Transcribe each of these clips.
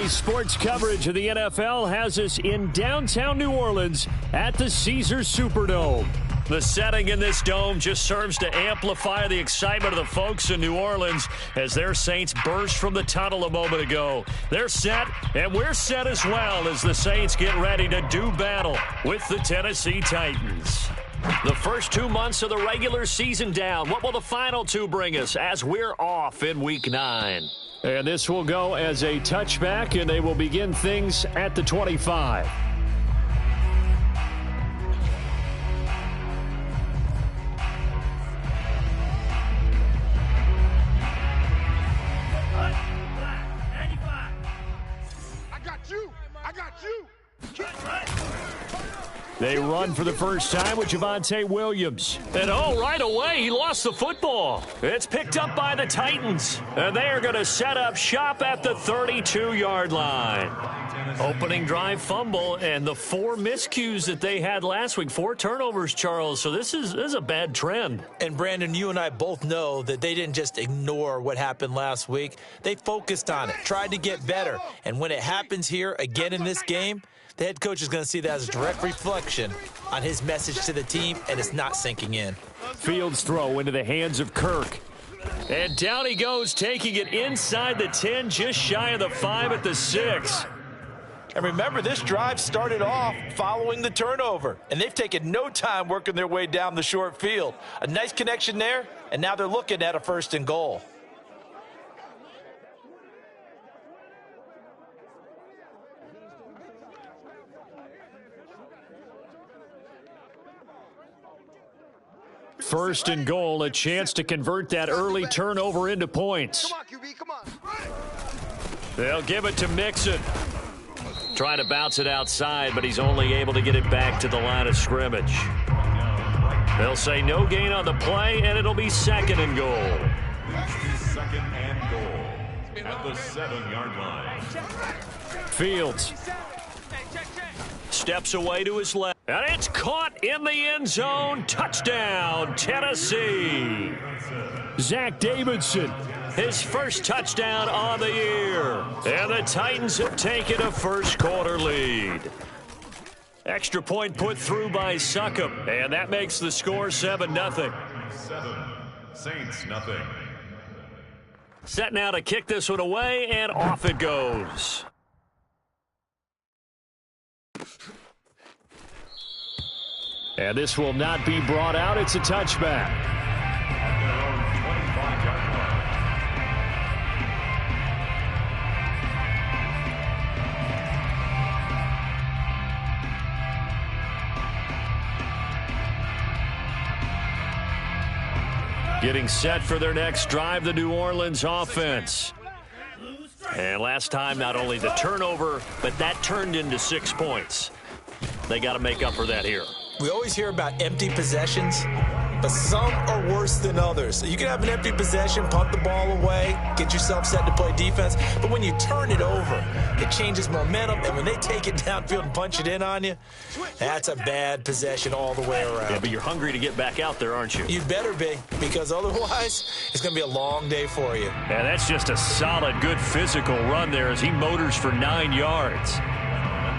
Today's sports coverage of the NFL has us in downtown New Orleans at the Caesars Superdome. The setting in this dome just serves to amplify the excitement of the folks in New Orleans as their Saints burst from the tunnel a moment ago. They're set, and we're set as well as the Saints get ready to do battle with the Tennessee Titans. The first 2 months of the regular season down. What will the final two bring us as we're off in Week 9? And this will go as a touchback, and they will begin things at the 25. They run for the first time with Javonte Williams. And right away, he lost the football. It's picked up by the Titans. And they are going to set up shop at the 32-yard line. Opening drive fumble and the 4 miscues that they had last week. 4 turnovers, Charles. So this is a bad trend. And, Brandon, you and I both know that they didn't just ignore what happened last week. They focused on it, tried to get better. And when it happens here again in this game, the head coach is going to see that as a direct reflection on his message to the team, and it's not sinking in. Fields throw into the hands of Kirk. And down he goes, taking it inside the 10, just shy of the 5 at the 6. And remember, this drive started off following the turnover, and they've taken no time working their way down the short field. A nice connection there, and now they're looking at a 1st and goal. First and goal, a chance to convert that early turnover into points. Come on, QB, come on. They'll give it to Mixon. Trying to bounce it outside, but he's only able to get it back to the line of scrimmage. They'll say no gain on the play, and it'll be 2nd and goal. 2nd and goal at the 7-yard line. Fields steps away to his left. And it's caught in the end zone. Touchdown, Tennessee. Zach Davidson, his first touchdown on the year. And the Titans have taken a first-quarter lead. Extra point put through by Succop. And that makes the score 7-0. 7, Saints nothing. Set now to kick this one away, and off it goes. And this will not be brought out. It's a touchback. At their own 25-yard line. Getting set for their next drive, the New Orleans offense. And last time, not only the turnover, but that turned into 6 points. They got to make up for that here. We always hear about empty possessions, but some are worse than others. You can have an empty possession, punt the ball away, get yourself set to play defense, but when you turn it over, it changes momentum, and when they take it downfield and punch it in on you, that's a bad possession all the way around. Yeah, but you're hungry to get back out there, aren't you? You better be, because otherwise, it's going to be a long day for you. And that's just a solid, good physical run there as he motors for 9 yards.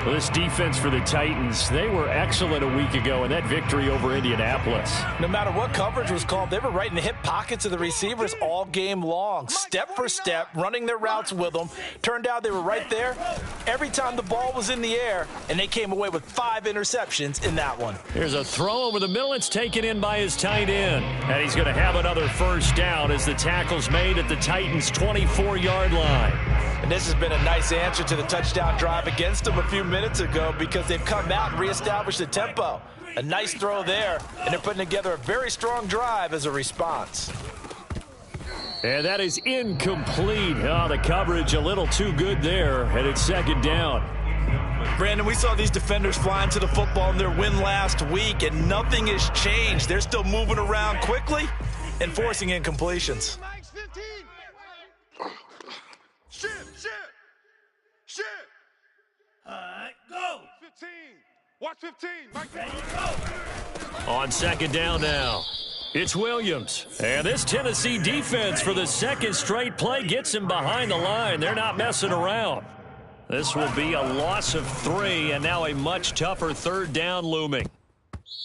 Well, this defense for the Titans, they were excellent a week ago in that victory over Indianapolis. No matter what coverage was called, they were right in the hip pockets of the receivers all game long, step for step, running their routes with them. Turned out they were right there every time the ball was in the air, and they came away with 5 interceptions in that one. Here's a throw over the middle. It's taken in by his tight end. And he's going to have another first down as the tackle's made at the Titans' 24-yard line. And this has been a nice answer to the touchdown drive against them a few minutes ago because they've come out and reestablished the tempo. A nice throw there, and they're putting together a very strong drive as a response. And that is incomplete. Oh, the coverage a little too good there, and it's 2nd down. Brandon, we saw these defenders flying to the football in their win last week, and nothing has changed. They're still moving around quickly and forcing incompletions. Go! 15. Watch 15. Mike, go. On 2nd down now. It's Williams. And this Tennessee defense for the 2nd straight play gets him behind the line. They're not messing around. This will be a loss of 3, and now a much tougher third down looming.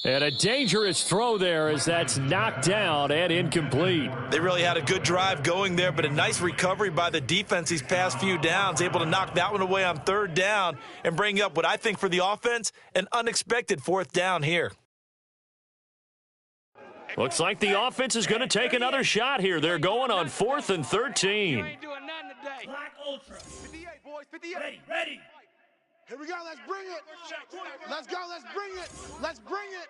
And a dangerous throw there as that's knocked down and incomplete. They really had a good drive going there, but a nice recovery by the defense these past few downs, able to knock that one away on third down and bring up what I think for the offense, an unexpected fourth down here. Looks like the offense is going to take another shot here. They're going on 4th and 13. You ain't doing nothing today. Black Ultra. 58, boys, 58. Ready. Here we go, let's bring it. Let's go, let's bring it. Let's bring it.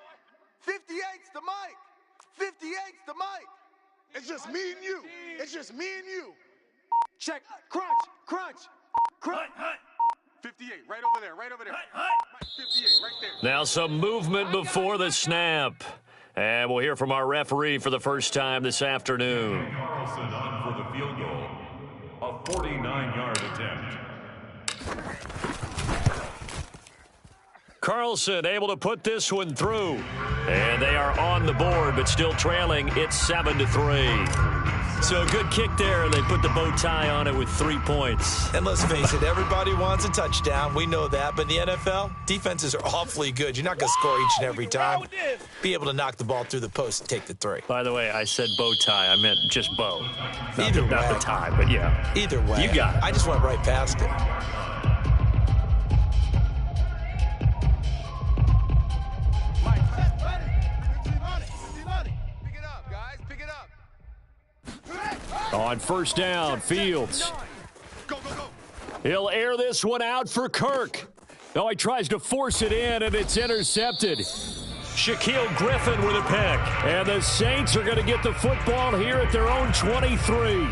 58's the mic. 58's the mic. It's just me and you. It's just me and you. Check. Crunch. 58, right over there, right over there. 58, right there. Now some movement before the snap. And we'll hear from our referee for the first time this afternoon. Carlson on for the field goal. A 49-yard attempt. Carlson able to put this one through. And they are on the board, but still trailing. It's 7-3. So a good kick there, and they put the bow tie on it with 3 points. And let's face it, everybody wants a touchdown. We know that. But in the NFL, defenses are awfully good. You're not going to score each and every time. Be able to knock the ball through the post and take the 3. By the way, I said bow tie. I meant just bow. Either way. Not the tie, but yeah. Either way. You got it. I just went right past it. On first down, Fields. He'll air this one out for Kirk. Oh, he tries to force it in, and it's intercepted. Shaquille Griffin with a pick. And the Saints are going to get the football here at their own 23.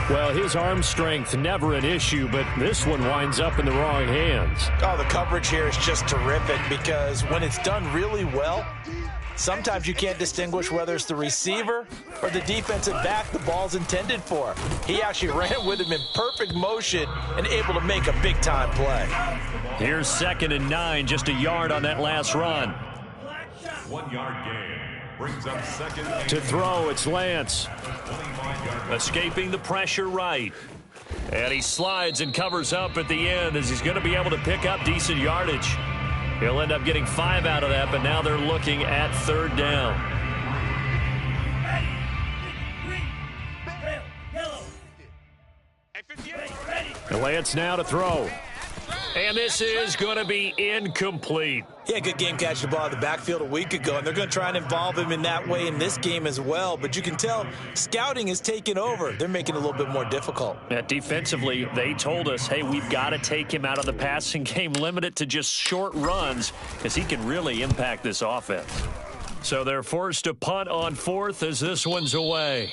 Well, his arm strength, never an issue, but this one winds up in the wrong hands. Oh, the coverage here is just terrific because when it's done really well, sometimes you can't distinguish whether it's the receiver or the defensive back the ball's intended for. He actually ran with him in perfect motion and able to make a big-time play. Here's 2nd and 9, just a yard on that last run. 1 yard gain brings up 2nd and To throw, it's Lance. Escaping the pressure right. And he slides and covers up at the end as he's going to be able to pick up decent yardage. He'll end up getting 5 out of that, but now they're looking at 3rd down. Lance now to throw. And this is going to be incomplete. He had a good game catching the ball in the backfield a week ago, and they're going to try and involve him in that way in this game as well. But you can tell scouting is taking over. They're making it a little bit more difficult. Defensively, they told us, hey, we've got to take him out of the passing game, limit it to just short runs, because he can really impact this offense. So they're forced to punt on 4th as this one's away.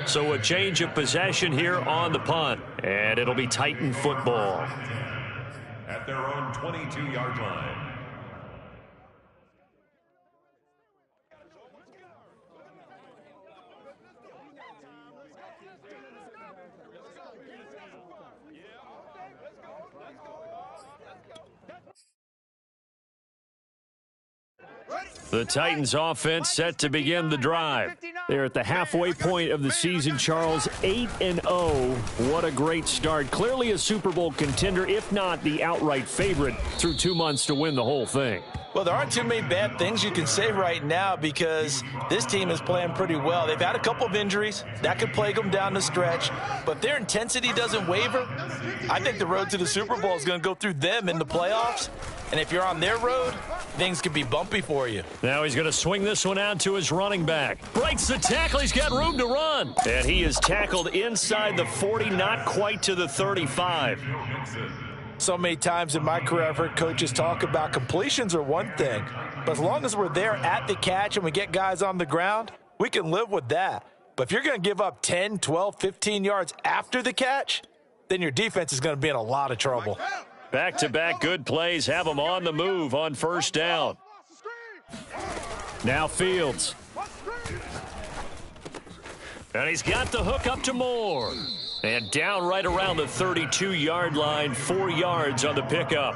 So a change of possession here on the punt, and it'll be Titan football. at their own 22-yard line. The Titans offense set to begin the drive. They're at the halfway point of the season, Charles, 8-0. What a great start. Clearly a Super Bowl contender, if not the outright favorite, through 2 months to win the whole thing. Well, there aren't too many bad things you can say right now because this team is playing pretty well. They've had a couple of injuries. That could plague them down the stretch. But their intensity doesn't waver. I think the road to the Super Bowl is going to go through them in the playoffs. And if you're on their road, things could be bumpy for you. Now he's going to swing this one out to his running back. Breaks the tackle. He's got room to run. And he is tackled inside the 40, not quite to the 35. So many times in my career, I've heard coaches talk about completions are one thing. But as long as we're there at the catch and we get guys on the ground, we can live with that. But if you're going to give up 10, 12, 15 yards after the catch, then your defense is going to be in a lot of trouble. Back-to-back good plays have him on the move on first down. Now Fields. And he's got the hook up to Moore. And down right around the 32-yard line, 4 yards on the pickup.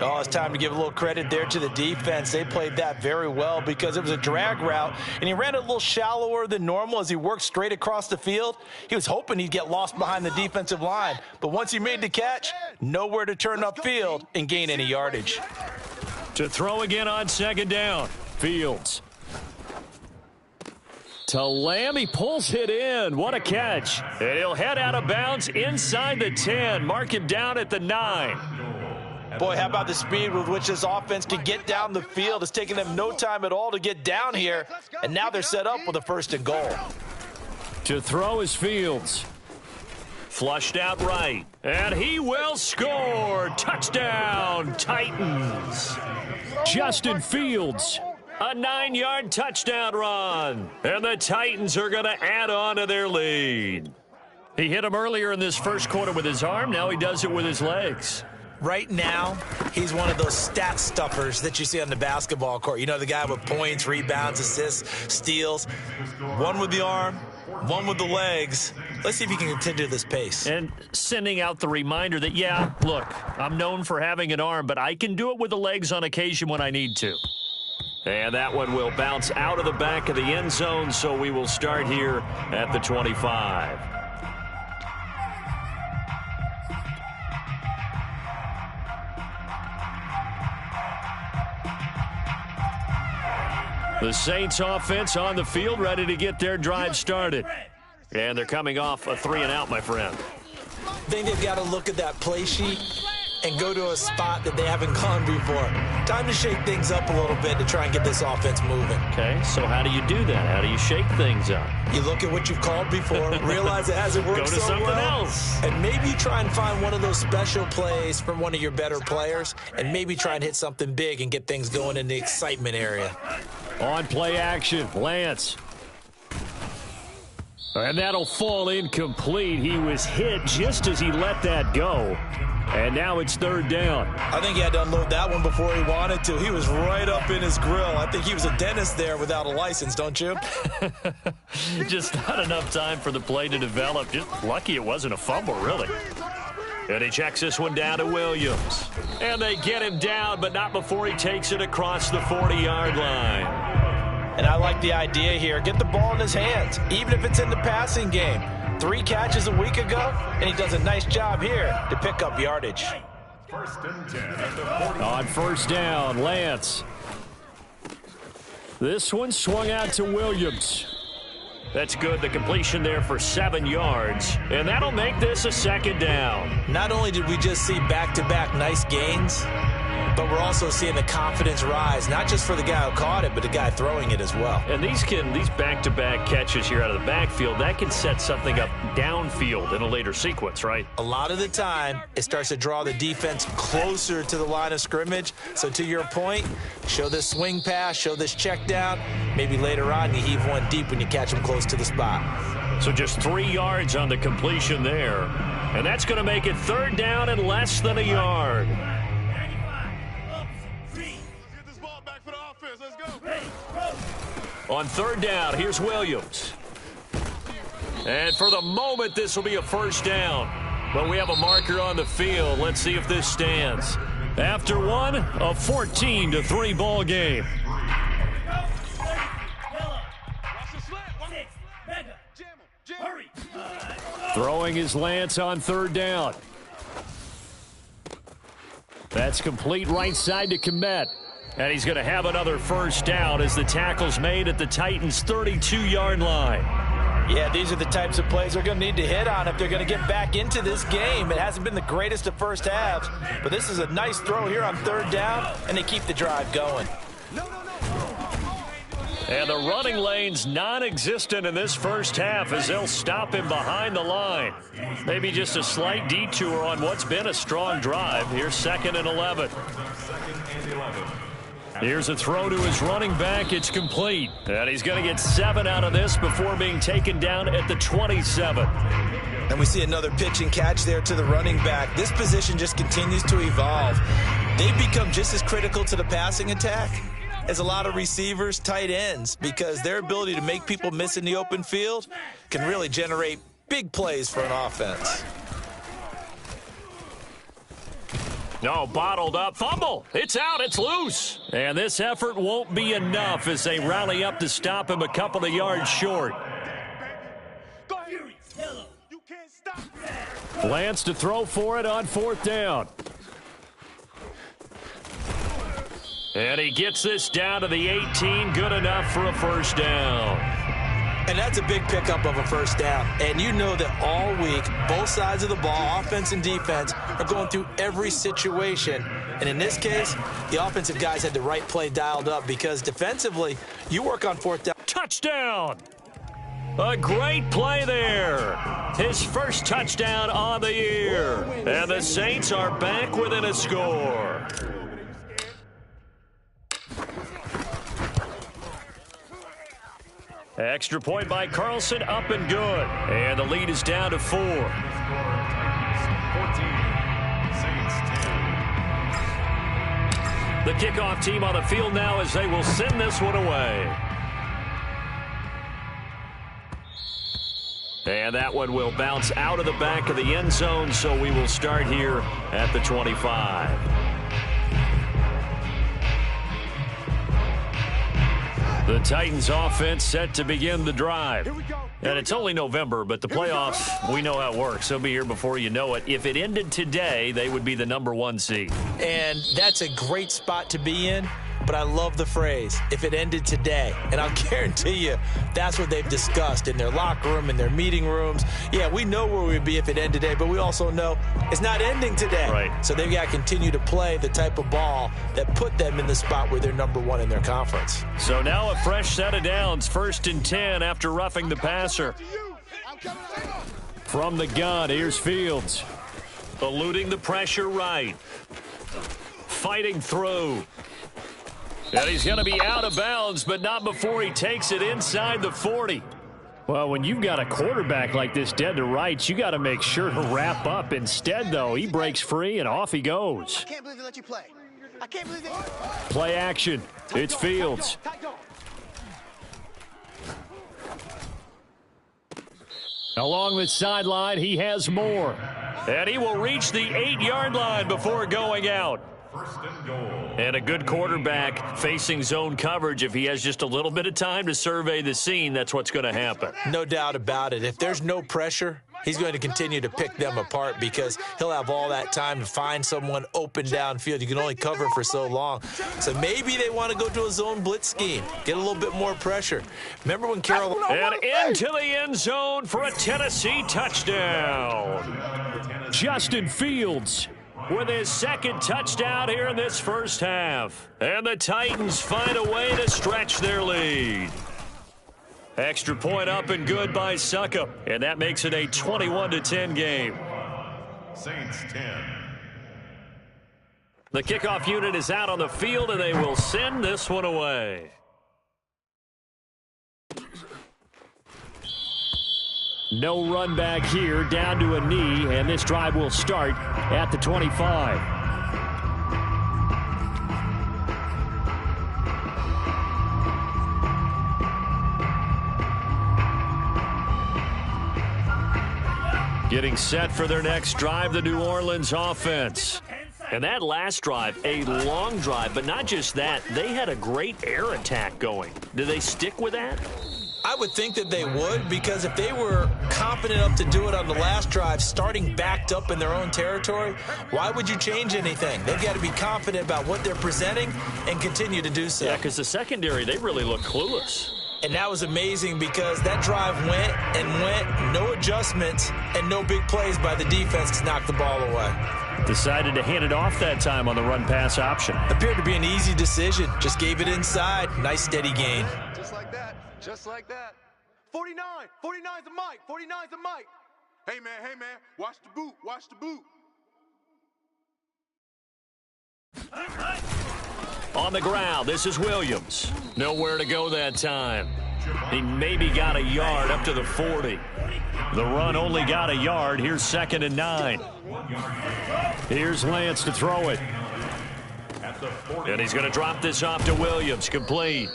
Oh, it's time to give a little credit there to the defense. They played that very well because it was a drag route, and he ran a little shallower than normal as he worked straight across the field. He was hoping he'd get lost behind the defensive line, but once he made the catch, nowhere to turn upfield and gain any yardage. To throw again on second down, Fields. To Lamb, he pulls it in. What a catch. And he'll head out of bounds inside the 10. Mark him down at the 9. Boy, how about the speed with which this offense can get down the field? It's taking them no time at all to get down here, and now they're set up with a 1st and goal. To throw is Fields. Flushed out right, and he will score. Touchdown, Titans. Justin Fields, a 9-yard touchdown run, and the Titans are going to add on to their lead. He hit him earlier in this first quarter with his arm. Now he does it with his legs. Right now, he's one of those stat stuffers that you see on the basketball court. You know, the guy with points, rebounds, assists, steals. One with the arm, one with the legs. Let's see if he can continue this pace. And sending out the reminder that, yeah, look, I'm known for having an arm, but I can do it with the legs on occasion when I need to. And that one will bounce out of the back of the end zone, so we will start here at the 25. The Saints offense on the field, ready to get their drive started. And they're coming off a 3-and-out, my friend. I think they've got to look at that play sheet and go to a spot that they haven't gone before. Time to shake things up a little bit to try and get this offense moving. Okay, so how do you do that? How do you shake things up? You look at what you've called before, realize it hasn't worked so well. Go to something else. And maybe you try and find one of those special plays from one of your better players, and maybe try and hit something big and get things going in the excitement area. On play action, Lance. And that'll fall incomplete. He was hit just as he let that go. And now it's 3rd down. I think he had to unload that one before he wanted to. He was right up in his grill. I think he was a dentist there without a license, don't you? Just not enough time for the play to develop. Just lucky it wasn't a fumble, really. And he checks this one down to Williams. And they get him down, but not before he takes it across the 40-yard line. And I like the idea here. Get the ball in his hands, even if it's in the passing game. 3 catches a week ago, and he does a nice job here to pick up yardage. 1st and 10 at the 40. On 1st down, Lance. This one swung out to Williams. That's good. The completion there for 7 yards. And that'll make this a 2nd down. Not only did we just see back-to-back nice gains, but we're also seeing the confidence rise, not just for the guy who caught it, but the guy throwing it as well. And these back-to-back catches here out of the backfield, that can set something up downfield in a later sequence, right? A lot of the time, it starts to draw the defense closer to the line of scrimmage. So to your point, show this swing pass, show this check down. Maybe later on you heave one deep when you catch them close to the spot. So just 3 yards on the completion there. And that's going to make it 3rd down and less than a yard. On 3rd down, here's Williams. And for the moment, this will be a 1st down. But we have a marker on the field. Let's see if this stands. After one, a 14-3 ball game. Throwing his Lance on 3rd down. That's complete right side to Kmet. And he's going to have another 1st down as the tackle's made at the Titans' 32-yard line. Yeah, these are the types of plays they're going to need to hit on if they're going to get back into this game. It hasn't been the greatest of first halves, but this is a nice throw here on 3rd down, and they keep the drive going. And the running lane's non-existent in this first half as they'll stop him behind the line. Maybe just a slight detour on what's been a strong drive. Here's 2nd and 11. Here's a throw to his running back. It's complete. And he's going to get 7 out of this before being taken down at the 27. And we see another pitch and catch there to the running back. This position just continues to evolve. They've become just as critical to the passing attack as a lot of receivers, tight ends, because their ability to make people miss in the open field can really generate big plays for an offense. No, bottled up. Fumble. It's out. It's loose. And this effort won't be enough as they rally up to stop him a couple of yards short. Go ahead. You can't stop. Lance to throw for it on 4th down. And he gets this down to the 18. Good enough for a first down. And that's a big pickup of a first down. And you know that all week, both sides of the ball, offense and defense, are going through every situation. And in this case, the offensive guys had the right play dialed up because defensively, you work on 4th down. Touchdown! A great play there. His first touchdown on the year. And the Saints are back within a score. Extra point by Carlson, up and good. And the lead is down to 4. 14, Saints 10. The kickoff team on the field now as they will send this one away. And that one will bounce out of the back of the end zone, so we will start here at the 25. The Titans offense set to begin the drive. And it's only November, but the playoffs, we know how it works. They'll be here before you know it. If it ended today, they would be the #1 seed. And that's a great spot to be in. But I love the phrase, if it ended today. And I'll guarantee you, that's what they've discussed in their locker room, in their meeting rooms. Yeah, we know where we'd be if it ended today, but we also know it's not ending today. Right. So they've got to continue to play the type of ball that put them in the spot where they're #1 in their conference. So now a fresh set of downs, 1st and 10 after roughing the passer. From the gun, here's Fields. Eluding the pressure right. Fighting through. And he's going to be out of bounds, but not before he takes it inside the 40. Well, when you've got a quarterback like this dead to rights, you got to make sure to wrap up. Instead, though, he breaks free and off he goes. I can't believe they let you play. I can't believe they... Play action. It's Fields. Along the sideline, he has more. And he will reach the 8-yard line before going out. 1st and goal. And a good quarterback facing zone coverage. If he has just a little bit of time to survey the scene, that's what's going to happen. No doubt about it. If there's no pressure, he's going to continue to pick them apart because he'll have all that time to find someone open downfield. You can only cover for so long. So maybe they want to go to a zone blitz scheme, get a little bit more pressure. Remember when Carolina... And into the end zone for a Tennessee touchdown. Justin Fields with his 2nd touchdown here in this first half. And the Titans find a way to stretch their lead. Extra point up and good by Succop. And that makes it a 21-10 game. Saints 10. The kickoff unit is out on the field, and they will send this one away. No run back here, down to a knee, and this drive will start at the 25. Getting set for their next drive, the New Orleans offense. And that last drive, a long drive, but not just that, they had a great air attack going. Do they stick with that? I would think that they would, because if they were confident enough to do it on the last drive, starting backed up in their own territory, why would you change anything? They've got to be confident about what they're presenting and continue to do so. Yeah, because the secondary, they really look clueless. And that was amazing because that drive went and went, no adjustments, and no big plays by the defense to knock the ball away. Decided to hand it off that time on the run-pass option. Appeared to be an easy decision. Just gave it inside. Nice, steady gain. Just like that. Just like that. 49. 49's the mic. 49's the mic. Hey, man. Watch the boot. Watch the boot. On the ground, this is Williams. Nowhere to go that time. He maybe got a yard up to the 40. The run only got a yard. Here's 2nd and 9. Here's Lance to throw it. And he's going to drop this off to Williams. Complete.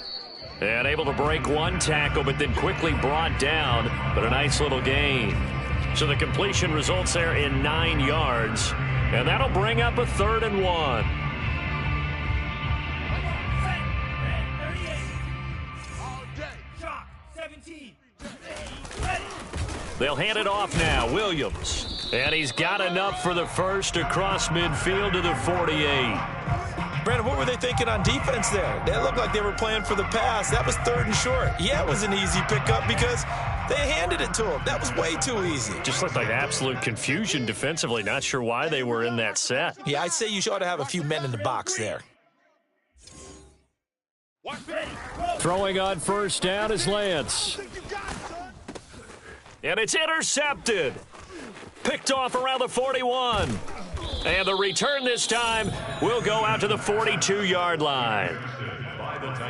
And able to break one tackle, but then quickly brought down. But a nice little gain. So the completion results there in 9 yards. And that'll bring up a 3rd and 1. They'll hand it off now. Williams. And he's got enough for the first across midfield to the 48. Brandon, what were they thinking on defense there? They looked like they were playing for the pass. That was 3rd and short. Yeah, it was an easy pickup because they handed it to him. That was way too easy. Just looked like absolute confusion defensively. Not sure why they were in that set. Yeah, I'd say you ought to have a few men in the box there. Throwing on first down is Lance. And it's intercepted. Picked off around the 41. And the return this time will go out to the 42-yard line.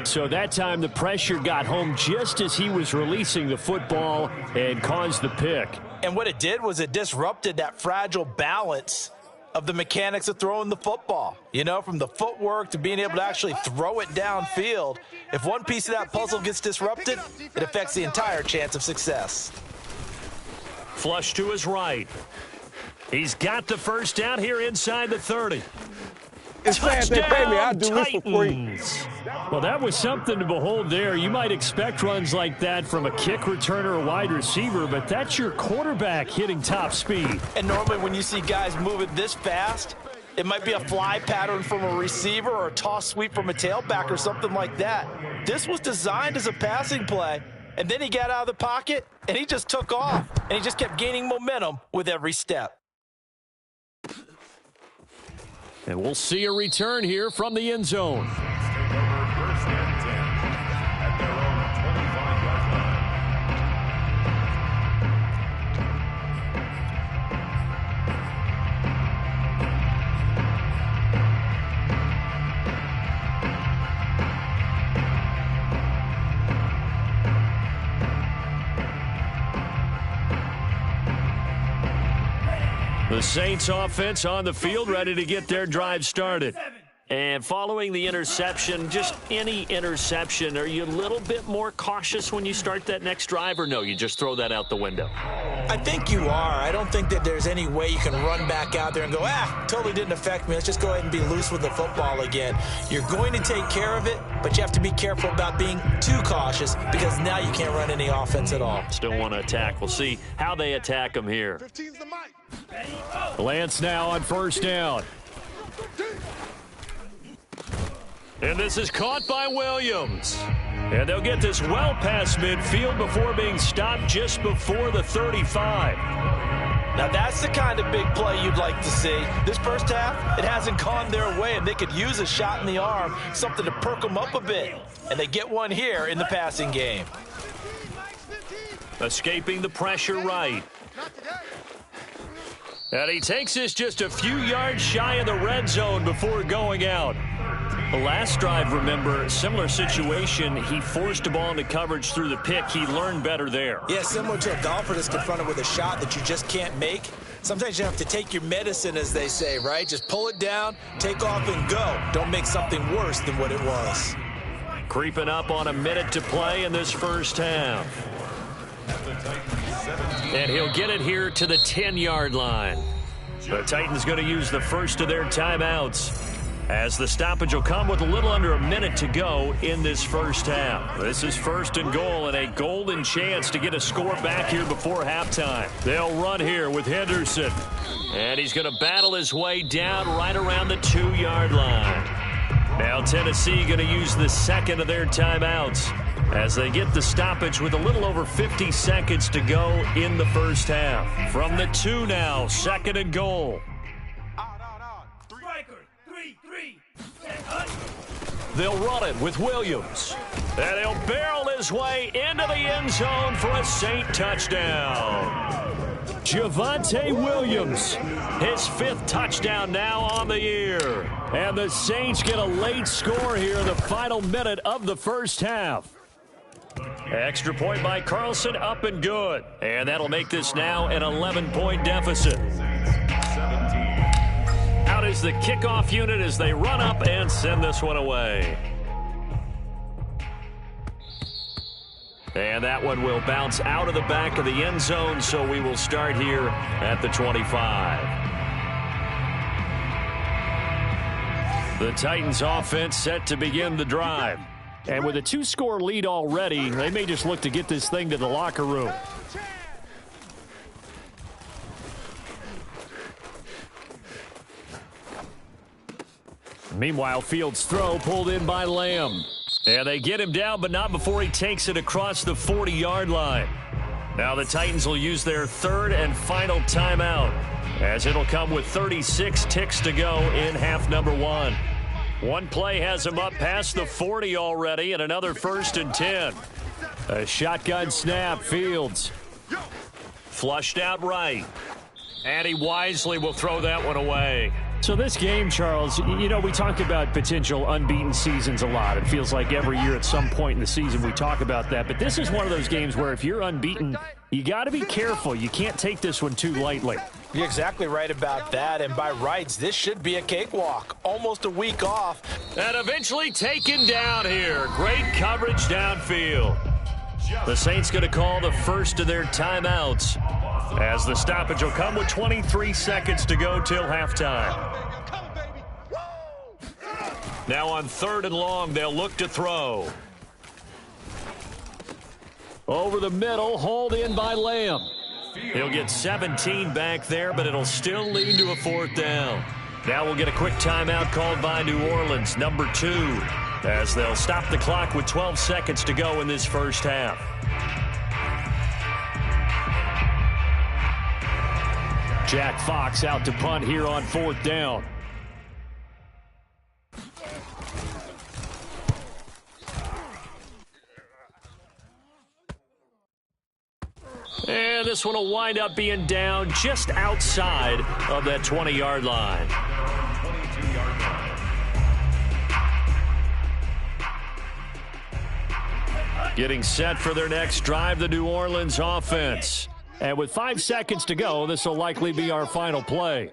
So that time the pressure got home just as he was releasing the football and caused the pick. And what it did was it disrupted that fragile balance of the mechanics of throwing the football. You know, from the footwork to being able to actually throw it downfield. If one piece of that puzzle gets disrupted, it affects the entire chance of success. Flush to his right. He's got the first down here inside the 30. It's sad they pay me. I do this for free. Well, that was something to behold there. You might expect runs like that from a kick returner or wide receiver, but that's your quarterback hitting top speed. And normally when you see guys moving this fast, it might be a fly pattern from a receiver or a toss sweep from a tailback or something like that. This was designed as a passing play, and then he got out of the pocket, and he just took off, and he just kept gaining momentum with every step. And we'll see a return here from the end zone. Take over 1st and 10 at their own 25-yard line. The Saints offense on the field, ready to get their drive started. And following the interception, just any interception, are you a little bit more cautious when you start that next drive, or no, you just throw that out the window? I think you are. I don't think that there's any way you can run back out there and go, totally didn't affect me. Let's just go ahead and be loose with the football again. You're going to take care of it, but you have to be careful about being too cautious because now you can't run any offense at all. Still want to attack. We'll see how they attack them here. 15's the mic. Lance now on first down. And this is caught by Williams. And they'll get this well past midfield before being stopped just before the 35. Now that's the kind of big play you'd like to see. This first half, it hasn't gone their way, and they could use a shot in the arm, something to perk them up a bit. And they get one here in the passing game. Escaping the pressure right. And he takes this just a few yards shy of the red zone before going out. The last drive, remember, similar situation. He forced a ball into coverage through the pick. He learned better there. Yeah, similar to a golfer that's confronted with a shot that you just can't make. Sometimes you have to take your medicine, as they say, right? Just pull it down, take off, and go. Don't make something worse than what it was. Creeping up on a minute to play in this first half. And he'll get it here to the 10-yard line. The Titans going to use the first of their timeouts, as the stoppage will come with a little under a minute to go in this first half. This is 1st and goal and a golden chance to get a score back here before halftime. They'll run here with Henderson. And he's going to battle his way down right around the 2-yard line. Now Tennessee going to use the second of their timeouts as they get the stoppage with a little over 50 seconds to go in the first half. From the 2 now, 2nd and goal. They'll run it with Williams. And he'll barrel his way into the end zone for a Saint touchdown. Javonte Williams, his 5th touchdown now on the year. And the Saints get a late score here in the final minute of the first half. Extra point by Carlson, up and good. And that'll make this now an 11-point deficit. Out is the kickoff unit as they run up and send this one away. And that one will bounce out of the back of the end zone, so we will start here at the 25. The Titans offense set to begin the drive. And with a 2-score lead already, they may just look to get this thing to the locker room. Meanwhile, Fields' throw pulled in by Lamb. And they get him down, but not before he takes it across the 40-yard line. Now the Titans will use their third and final timeout, as it'll come with 36 ticks to go in half number 1. One play has him up past the 40 already, and another 1st and 10. A shotgun snap, Fields. Flushed out right. And he wisely will throw that one away. So this game, Charles, you know, we talk about potential unbeaten seasons a lot. It feels like every year at some point in the season we talk about that. But this is one of those games where if you're unbeaten, you got to be careful. You can't take this one too lightly. You're exactly right about that. And by rights, this should be a cakewalk. Almost a week off. And eventually taken down here. Great coverage downfield. The Saints going to call the first of their timeouts, as the stoppage will come with 23 seconds to go till halftime. Now on 3rd and long, they'll look to throw. Over the middle, hauled in by Lamb. He'll get 17 back there, but it'll still lead to a 4th down. Now we'll get a quick timeout called by New Orleans, number 2, as they'll stop the clock with 12 seconds to go in this first half. Jack Fox out to punt here on 4th down. And this one will wind up being down just outside of that 20-yard line. 22-yard line. Getting set for their next drive, the New Orleans offense. And with 5 seconds to go, this will likely be our final play.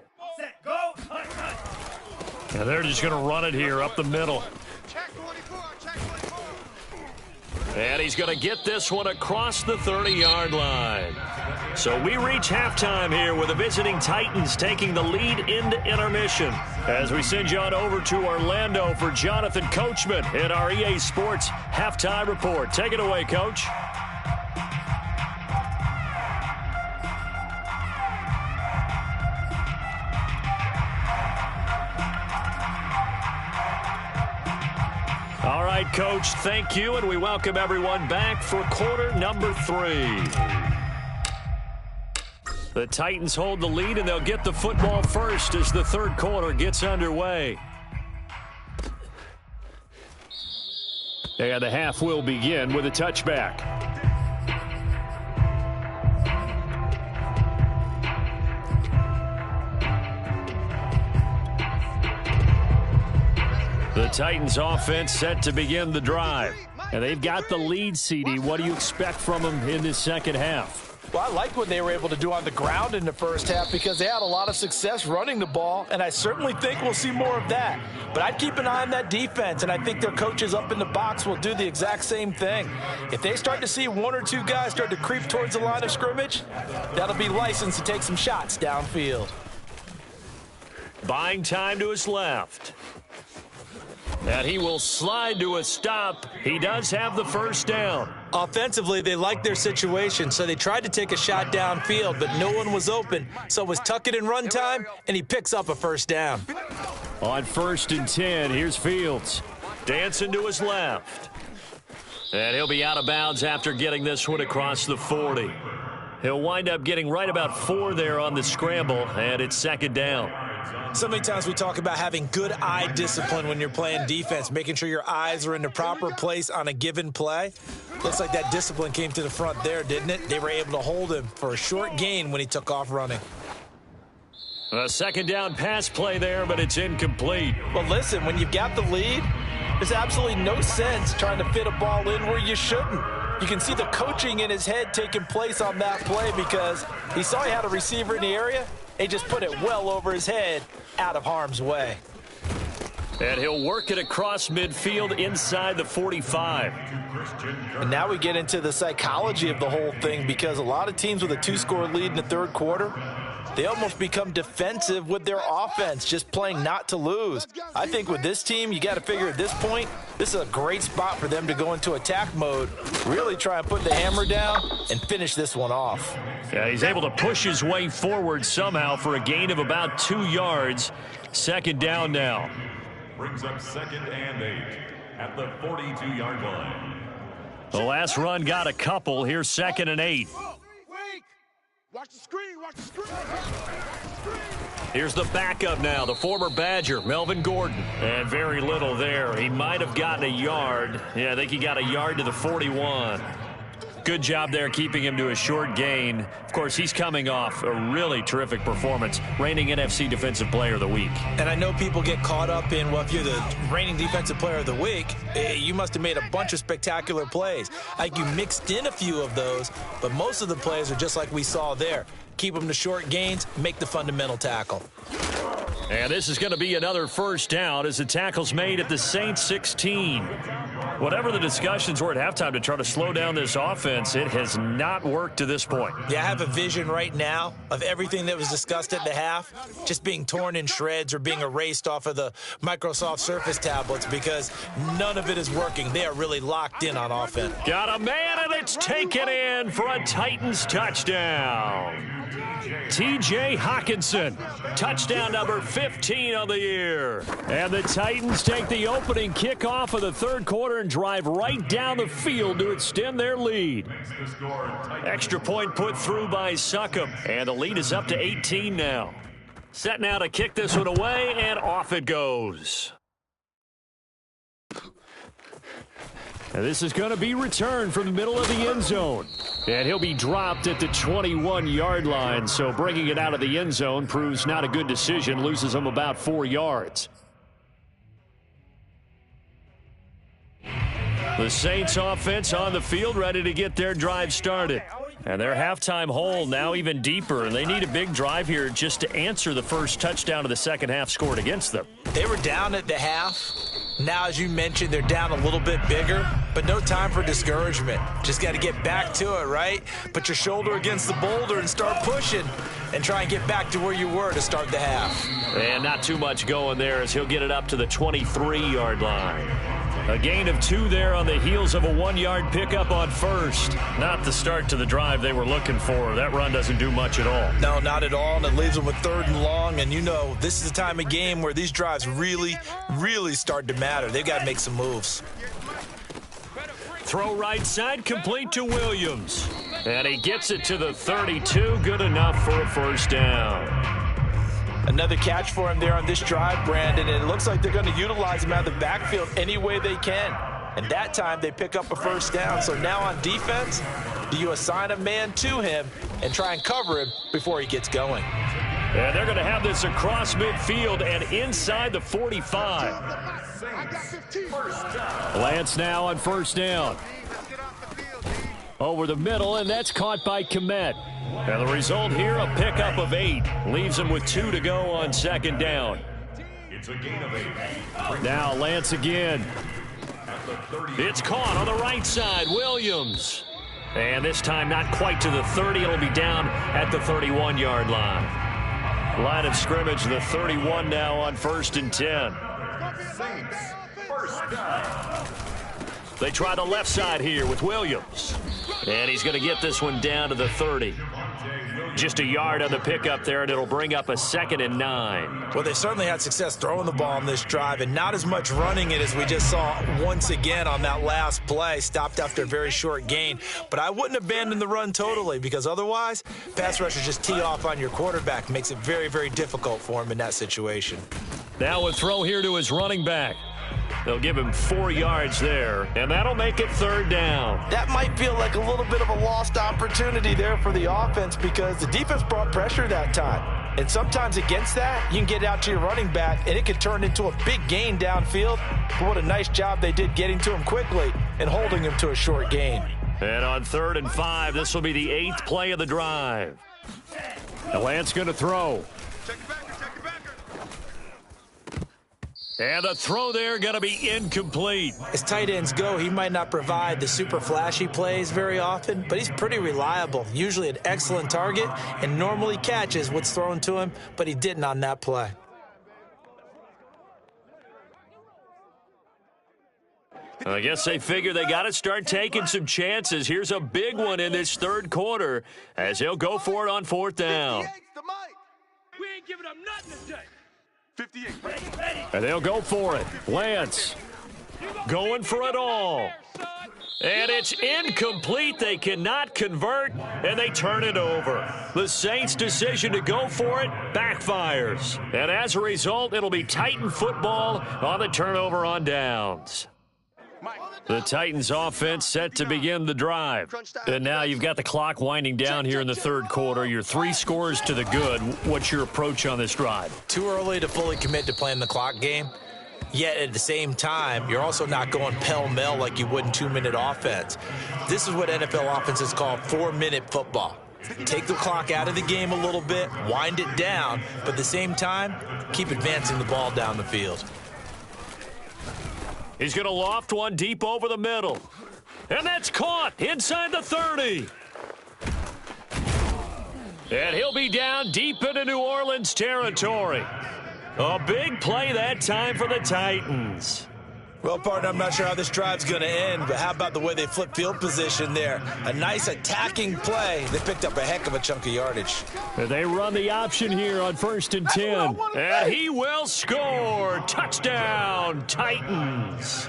And they're just going to run it here up the middle. And he's going to get this one across the 30-yard line. So we reach halftime here with the visiting Titans taking the lead into intermission, as we send you on over to Orlando for Jonathan Coachman in our EA Sports Halftime Report. Take it away, Coach. All right, Coach, thank you, and we welcome everyone back for quarter number 3. The Titans hold the lead, and they'll get the football first as the third quarter gets underway. And the half will begin with a touchback. The Titans offense set to begin the drive. And they've got the lead, CD. What do you expect from them in this second half? Well, I like what they were able to do on the ground in the first half because they had a lot of success running the ball, and I certainly think we'll see more of that. But I'd keep an eye on that defense, and I think their coaches up in the box will do the exact same thing. If they start to see 1 or 2 guys start to creep towards the line of scrimmage, that'll be licensed to take some shots downfield. Buying time to his left. And he will slide to a stop. He does have the first down. Offensively, they liked their situation, so they tried to take a shot downfield, but no one was open. So it was tuck it and run time, and he picks up a first down. On 1st and 10, here's Fields. Dancing to his left. And he'll be out of bounds after getting this one across the 40. He'll wind up getting right about 4 there on the scramble, and it's 2nd down. So many times we talk about having good eye discipline when you're playing defense, making sure your eyes are in the proper place on a given play. Looks like that discipline came to the front there, didn't it? They were able to hold him for a short gain when he took off running. A 2nd down pass play there, but it's incomplete. Well, listen, when you've got the lead, there's absolutely no sense trying to fit a ball in where you shouldn't. You can see the coaching in his head taking place on that play because he saw he had a receiver in the area. He just put it well over his head, out of harm's way. And he'll work it across midfield inside the 45. And now we get into the psychology of the whole thing because a lot of teams with a 2-score lead in the third quarter, they almost become defensive with their offense, just playing not to lose. I think with this team, you got to figure at this point, this is a great spot for them to go into attack mode, really try and put the hammer down and finish this one off. Yeah, he's able to push his way forward somehow for a gain of about 2 yards. Second down now. Brings up 2nd and 8 at the 42-yard line. The last run got a couple. Here's 2nd and 8. Watch the screen, watch the screen. Here's the backup now, the former Badger, Melvin Gordon. And very little there. He might have gotten a yard. Yeah, I think he got a yard to the 41. Good job there keeping him to a short gain. Of course, he's coming off a really terrific performance, reigning NFC Defensive Player of the Week. And I know people get caught up in, well, if you're the reigning Defensive Player of the Week, you must have made a bunch of spectacular plays. Like you mixed in a few of those, but most of the plays are just like we saw there. Keep them to short gains, make the fundamental tackle. And this is going to be another first down as the tackle's made at the Saints 16. Whatever the discussions were at halftime to try to slow down this offense, it has not worked to this point. Yeah, I have a vision right now of everything that was discussed at the half just being torn in shreds or being erased off of the Microsoft Surface tablets because none of it is working. They are really locked in on offense. Got a man, and it's taken in for a Titans touchdown. T.J. Hockenson, touchdown number 15 of the year. And the Titans take the opening kickoff of the third quarter and drive right down the field to extend their lead. Extra point put through by Succop, and the lead is up to 18 now. Set now to kick this one away, and off it goes. And this is going to be returned from the middle of the end zone. And he'll be dropped at the 21-yard line, so bringing it out of the end zone proves not a good decision, loses him about 4 yards. The Saints offense on the field, ready to get their drive started. And their halftime hole now even deeper, and they need a big drive here just to answer the first touchdown of the second half scored against them. They were down at the half. Now, as you mentioned, they're down a little bit bigger, but no time for discouragement. Just got to get back to it, right? Put your shoulder against the boulder and start pushing and try and get back to where you were to start the half. And not too much going there as he'll get it up to the 23-yard line. A gain of 2 there on the heels of a 1-yard pickup on first. Not the start to the drive they were looking for. That run doesn't do much at all. No, not at all, and it leaves them with 3rd and long. And you know, this is the time of game where these drives really, really start to matter. They've got to make some moves. Throw right side, complete to Williams. And he gets it to the 32. Good enough for a first down. Another catch for him there on this drive, Brandon, and it looks like they're going to utilize him out of the backfield any way they can. And that time they pick up a first down. So now on defense, do you assign a man to him and try and cover him before he gets going? And they're going to have this across midfield and inside the 45. Lance now on first down. Over the middle, and that's caught by Kmet. And the result here, a pickup of 8. Leaves him with 2 to go on second down. It's a gain of 8. Now Lance again. It's caught on the right side. Williams. And this time not quite to the 30. It'll be down at the 31-yard line. Line of scrimmage, the 31 now on 1st and 10. Saints, first down. They try the left side here with Williams. And he's going to get this one down to the 30. Just a yard on the pickup there, and it'll bring up a 2nd and 9. Well, they certainly had success throwing the ball on this drive, and not as much running it as we just saw once again on that last play. Stopped after a very short gain. But I wouldn't abandon the run totally, because otherwise, pass rushers just tee off on your quarterback. Makes it very, very difficult for him in that situation. Now a throw here to his running back. They'll give him 4 yards there, and that'll make it 3rd down. That might feel like a little bit of a lost opportunity there for the offense because the defense brought pressure that time. And sometimes against that, you can get out to your running back, and it could turn into a big gain downfield. But what a nice job they did getting to him quickly and holding him to a short gain. And on 3rd and 5, this will be the 8th play of the drive. Now Lance going to throw. And the throw there going to be incomplete. As tight ends go, he might not provide the super flashy plays very often, but he's pretty reliable, usually an excellent target, and normally catches what's thrown to him, but he didn't on that play. I guess they figure they got to start taking some chances. Here's a big one in this third quarter as he'll go for it on fourth down. We ain't giving up nothing today. 58. And they'll go for it. Lance going for it all. And it's incomplete. They cannot convert, and they turn it over. The Saints' decision to go for it backfires. And as a result, it'll be Titan football on the turnover on downs. The Titans offense set to begin the drive. And now you've got the clock winding down here in the third quarter. You're 3 scores to the good. What's your approach on this drive? Too early to fully commit to playing the clock game. Yet at the same time, you're also not going pell-mell like you would in 2-minute offense. This is what NFL offenses call 4-minute football. Take the clock out of the game a little bit, wind it down, but at the same time, keep advancing the ball down the field. He's going to loft one deep over the middle. And that's caught inside the 30. And he'll be down deep into New Orleans territory. A big play that time for the Titans. Well, partner, I'm not sure how this drive's going to end, but how about the way they flip field position there? A nice attacking play. They picked up a heck of a chunk of yardage. And they run the option here on 1st and 10. And he will score. Touchdown, Titans.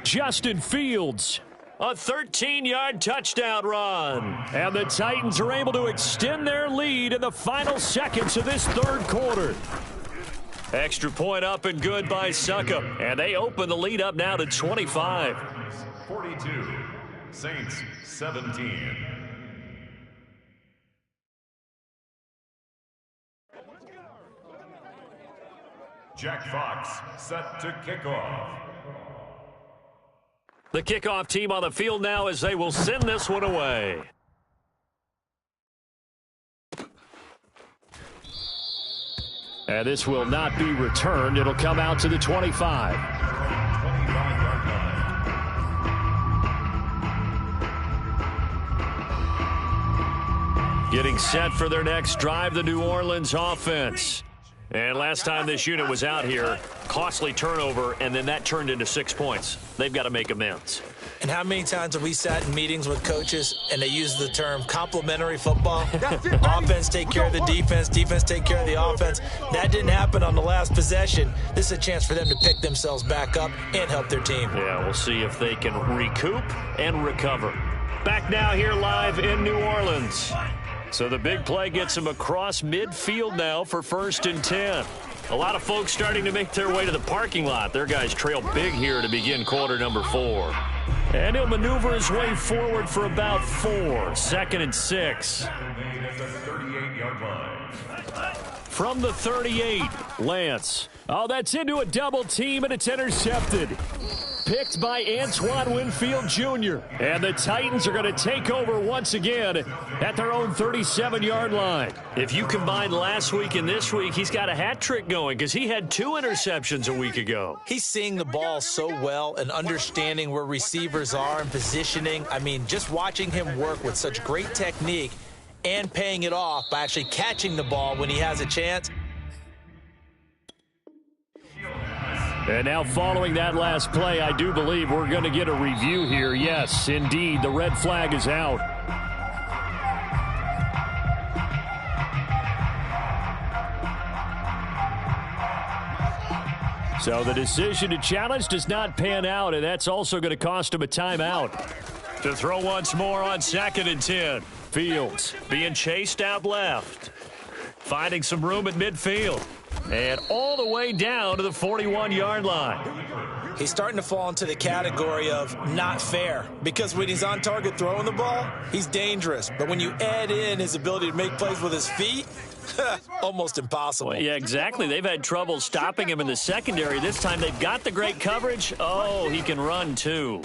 Justin Fields, a 13-yard touchdown run. And the Titans are able to extend their lead in the final seconds of this third quarter. Extra point up and good by Succop. And they open the lead up now to 25. 42, Saints 17. Jack Fox set to kick off. The kickoff team on the field now as they will send this one away. And this will not be returned. It'll come out to the 25. 25-yard line. Getting set for their next drive, the New Orleans offense. And last time this unit was out here, costly turnover, and then that turned into 6 points. They've got to make amends. And how many times have we sat in meetings with coaches and they use the term complementary football? Offense take care of the defense, defense take care of the offense. That didn't happen on the last possession. This is a chance for them to pick themselves back up and help their team. Yeah, we'll see if they can recoup and recover. Back now here live in New Orleans. So the big play gets them across midfield now for 1st and 10. A lot of folks starting to make their way to the parking lot. Their guys trail big here to begin quarter number 4. And he'll maneuver his way forward for about 4. 2nd and 6. At the 38-yard line. From the 38, Lance. Oh, that's into a double team, and it's intercepted. Picked by Antoine Winfield Jr. And the Titans are going to take over once again at their own 37-yard line. If you combine last week and this week, he's got a hat trick going because he had 2 interceptions a week ago. He's seeing the ball so well and understanding where receivers are and positioning. I mean, just watching him work with such great technique and paying it off by actually catching the ball when he has a chance. And now following that last play, I do believe we're going to get a review here. Yes, indeed, the red flag is out. So the decision to challenge does not pan out, and that's also going to cost him a timeout. To throw once more on 2nd and 10. Fields being chased out left. Finding some room at midfield. And all the way down to the 41-yard line. He's starting to fall into the category of not fair because when he's on target throwing the ball, he's dangerous. But when you add in his ability to make plays with his feet, almost impossible. Well, yeah, exactly. They've had trouble stopping him in the secondary. This time they've got the great coverage. Oh, he can run too.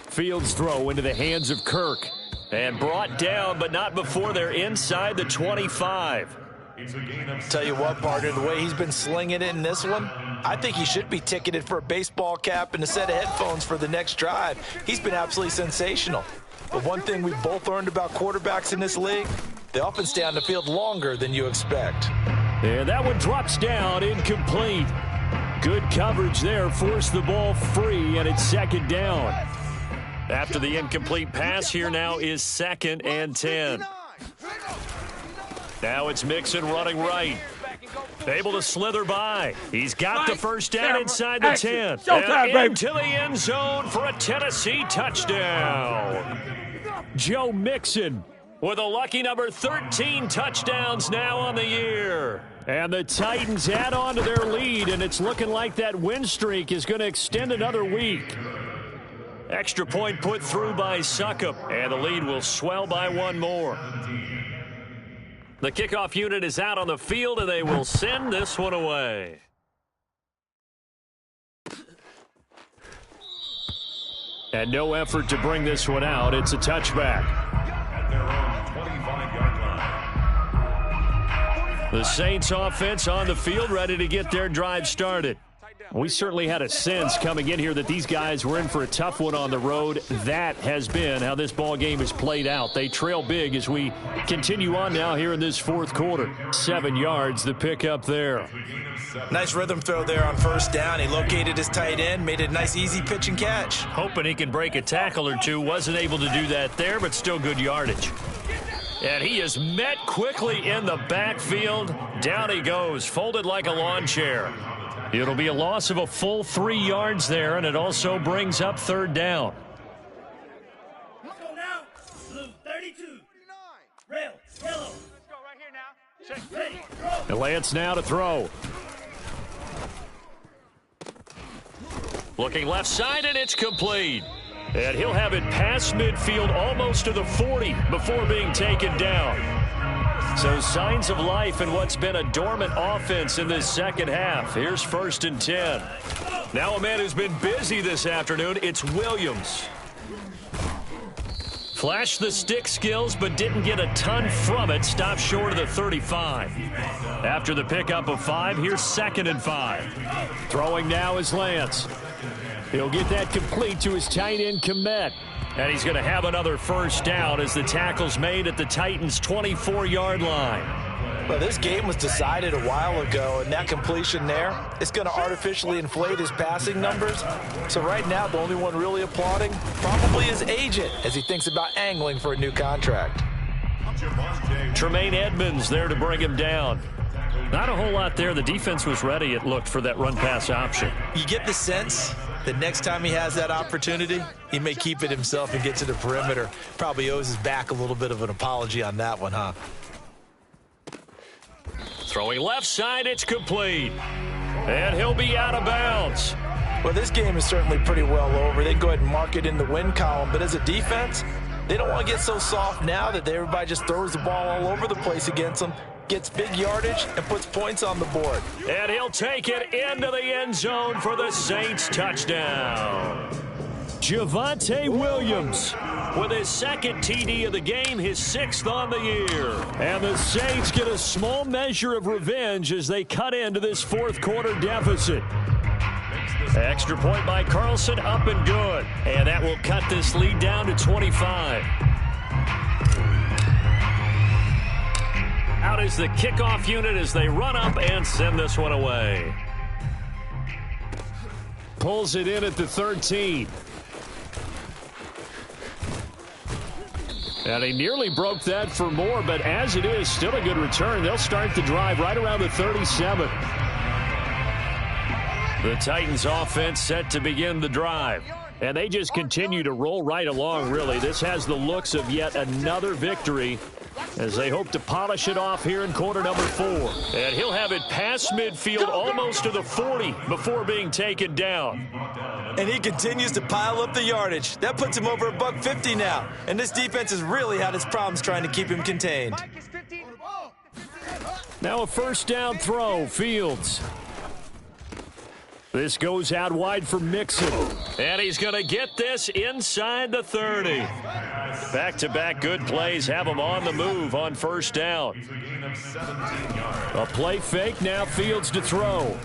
Fields throw into the hands of Kirk. And brought down, but not before they're inside the 25. It's a gain of Tell you what, partner, the way he's been slinging it in this one, I think he should be ticketed for a baseball cap and a set of headphones for the next drive. He's been absolutely sensational. But one thing we've both learned about quarterbacks in this league, they often stay on the field longer than you expect. And that one drops down, incomplete. Good coverage there, forced the ball free, and it's second down. After the incomplete pass, here now is 2nd and 10. Now it's Mixon running right. Able to slither by. He's got the first down inside the 10. And into the end zone for a Tennessee touchdown. Joe Mixon with a lucky number 13 touchdowns now on the year. And the Titans add on to their lead, and it's looking like that win streak is going to extend another week. Extra point put through by Succop, and the lead will swell by one more. The kickoff unit is out on the field, and they will send this one away. And no effort to bring this one out. It's a touchback. at their own 25-yard line. The Saints offense on the field, ready to get their drive started. We certainly had a sense coming in here that these guys were in for a tough one on the road. That has been how this ball game has played out. They trail big as we continue on now here in this fourth quarter. 7 yards, the pickup there. Nice rhythm throw there on first down. He located his tight end, made a nice easy pitch and catch. Hoping he can break a tackle or two. Wasn't able to do that there, but still good yardage. And he is met quickly in the backfield. Down he goes, folded like a lawn chair. It'll be a loss of a full 3 yards there, and it also brings up third down. Let's go now. Blue 32. Red, yellow. Let's go right here now. Check. Ready, throw. And Lance now to throw. Looking left side, and it's complete. And he'll have it past midfield almost to the 40 before being taken down. So signs of life in what's been a dormant offense in this second half. Here's 1st and 10. Now a man who's been busy this afternoon, it's Williams. Flashed the stick skills, but didn't get a ton from it. Stopped short of the 35. After the pickup of 5, here's 2nd and 5. Throwing now is Lance. He'll get that complete to his tight end, Kmet. And he's going to have another first down as the tackle's made at the Titans' 24-yard line. Well, this game was decided a while ago, and that completion there is going to artificially inflate his passing numbers. So right now, the only one really applauding probably his agent as he thinks about angling for a new contract. Tremaine Edmonds there to bring him down. Not a whole lot there. The defense was ready, it looked, for that run-pass option. You get the sense that next time he has that opportunity, he may keep it himself and get to the perimeter. Probably owes his back a little bit of an apology on that one, huh? Throwing left side, it's complete. And he'll be out of bounds. Well, this game is certainly pretty well over. They can go ahead and mark it in the win column. But as a defense, they don't want to get so soft now that everybody just throws the ball all over the place against them, gets big yardage, and puts points on the board. And he'll take it into the end zone for the Saints touchdown. Javonte Williams with his 2nd TD of the game, his 6th on the year. And the Saints get a small measure of revenge as they cut into this fourth quarter deficit. Extra point by Carlson, up and good. And that will cut this lead down to 25. Out is the kickoff unit as they run up and send this one away. Pulls it in at the 13. And he nearly broke that for more, but as it is, still a good return. They'll start the drive right around the 37. The Titans offense set to begin the drive. And they just continue to roll right along, really. This has the looks of yet another victory as they hope to polish it off here in quarter number 4. And he'll have it past midfield almost to the 40 before being taken down. And he continues to pile up the yardage. That puts him over $150 now. And this defense has really had its problems trying to keep him contained. Now a first down throw, Fields. This goes out wide for Mixon. And he's going to get this inside the 30. Back-to-back good plays have him on the move on first down. A play fake, now Fields to throw.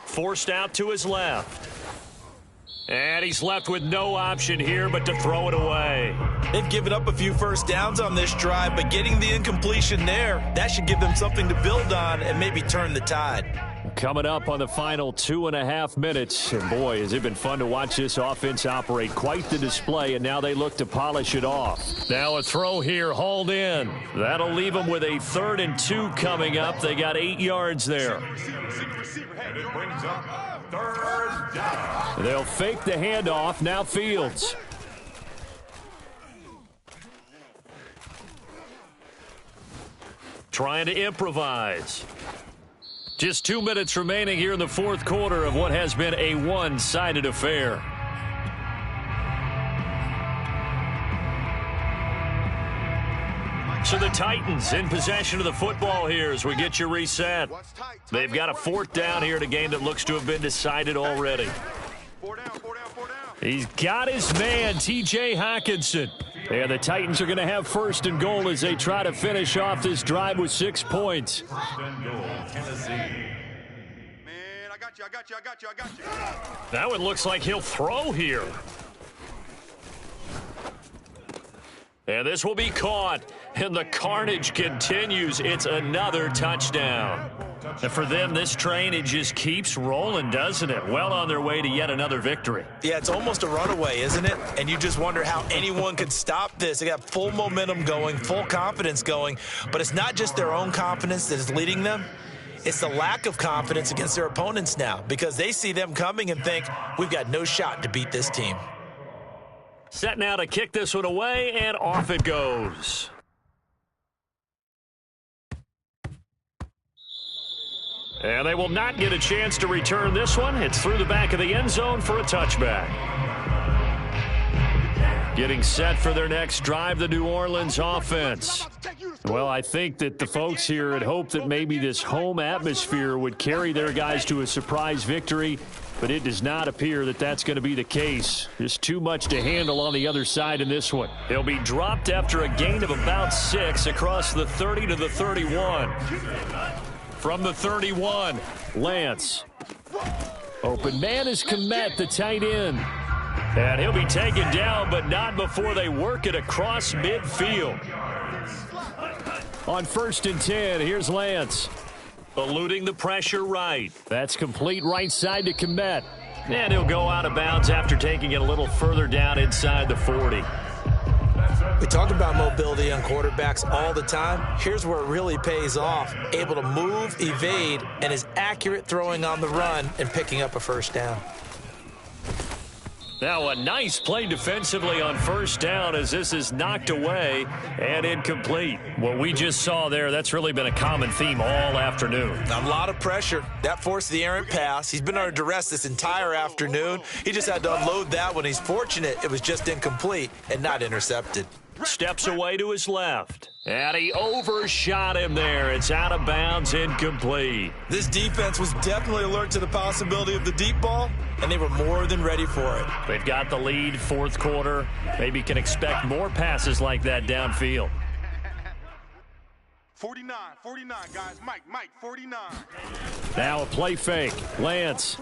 Forced out to his left. And he's left with no option here but to throw it away. They've given up a few first downs on this drive, but getting the incompletion there, that should give them something to build on and maybe turn the tide. Coming up on the final 2.5 minutes. And boy, has it been fun to watch this offense operate. Quite the display, and now they look to polish it off. Now a throw here, hauled in. That'll leave them with a 3rd and 2 coming up. They got 8 yards there. And it brings up 3rd down. They'll fake the handoff. Now Fields. Trying to improvise. Just 2 minutes remaining here in the 4th quarter of what has been a one-sided affair. So the Titans in possession of the football here as we get you reset. They've got a 4th down here in a game that looks to have been decided already. He's got his man, T.J. Hockenson. And the Titans are going to have 1st and goal as they try to finish off this drive with 6 points. 1st and goal, Tennessee. Man, I got you. That one looks like he'll throw here. And this will be caught. And the carnage continues. It's another touchdown. And for them, this train, it just keeps rolling, doesn't it? Well on their way to yet another victory. Yeah, it's almost a runaway, isn't it? And you just wonder how anyone could stop this. They got full momentum going, full confidence going. But it's not just their own confidence that is leading them. It's the lack of confidence against their opponents now because they see them coming and think, we've got no shot to beat this team. Set now to kick this one away, and off it goes. And they will not get a chance to return this one. It's through the back of the end zone for a touchback. Getting set for their next drive, the New Orleans offense. Well, I think that the folks here had hoped that maybe this home atmosphere would carry their guys to a surprise victory, but it does not appear that that's going to be the case. Just too much to handle on the other side in this one. He'll be dropped after a gain of about 6 across the 30 to the 31. From the 31, Lance. Open man is Kmet, the tight end. And he'll be taken down, but not before they work it across midfield. On 1st and 10, here's Lance. Eluding the pressure right. That's complete right side to Kmet. And he'll go out of bounds after taking it a little further down inside the 40. We talk about mobility on quarterbacks all the time. Here's where it really pays off. Able to move, evade, and is accurate throwing on the run and picking up a 1st down. Now a nice play defensively on 1st down as this is knocked away and incomplete. What we just saw there, that's really been a common theme all afternoon. A lot of pressure. That forced the errant pass. He's been under duress this entire afternoon. He just had to unload that one. He's fortunate it was just incomplete and not intercepted. Steps away to his left. And he overshot him there. It's out of bounds, incomplete. This defense was definitely alert to the possibility of the deep ball, and they were more than ready for it. They've got the lead, 4th quarter. Maybe can expect more passes like that downfield. 49, guys. Mike, 49. Now a play fake. Lance.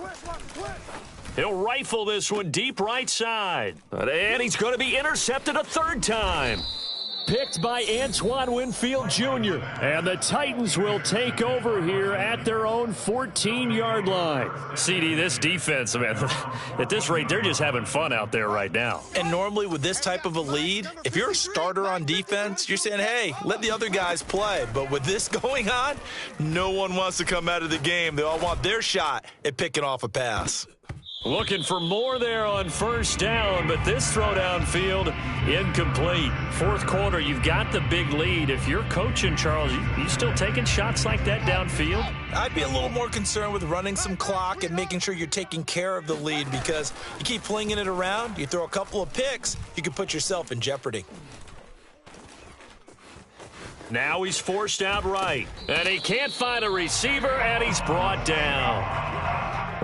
He'll rifle this one deep right side. And he's going to be intercepted a 3rd time. Picked by Antoine Winfield Jr. And the Titans will take over here at their own 14-yard line. CD, this defense, man, at this rate, they're just having fun out there right now. And normally with this type of a lead, if you're a starter on defense, you're saying, hey, let the other guys play. But with this going on, no one wants to come out of the game. They all want their shot at picking off a pass. Looking for more there on 1st down, but this throw downfield, incomplete. 4th quarter, you've got the big lead. If you're coaching, Charles, you still taking shots like that downfield? I'd be a little more concerned with running some clock and making sure you're taking care of the lead because you keep flinging it around, you throw a couple of picks, you can put yourself in jeopardy. Now he's forced out right. And he can't find a receiver, and he's brought down.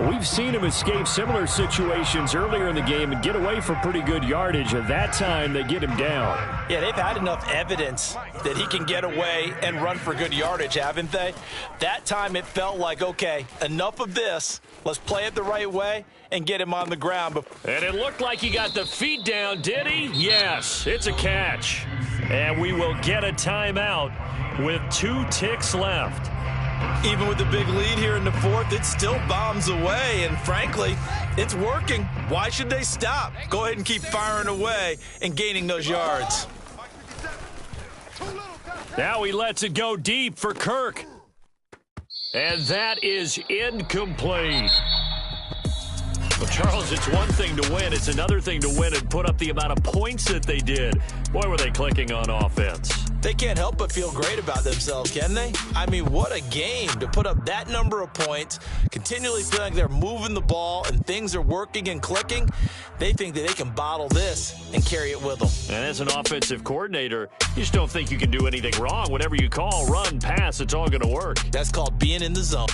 We've seen him escape similar situations earlier in the game and get away for pretty good yardage. At that time, they get him down. Yeah, they've had enough evidence that he can get away and run for good yardage, haven't they? That time it felt like, okay, enough of this. Let's play it the right way and get him on the ground. And it looked like he got the feet down, did he? Yes, it's a catch. And we will get a timeout with 2 ticks left. Even with the big lead here in the fourth, it still bombs away. And frankly, it's working. Why should they stop? Go ahead and keep firing away and gaining those yards. Now he lets it go deep for Kirk. And that is incomplete. Well, Charles, it's one thing to win. It's another thing to win and put up the amount of points that they did. Boy, were they clicking on offense. They can't help but feel great about themselves, can they? I mean, what a game to put up that number of points, continually feeling like they're moving the ball and things are working and clicking. They think that they can bottle this and carry it with them. And as an offensive coordinator, you just don't think you can do anything wrong. Whatever you call, run, pass, it's all going to work. That's called being in the zone.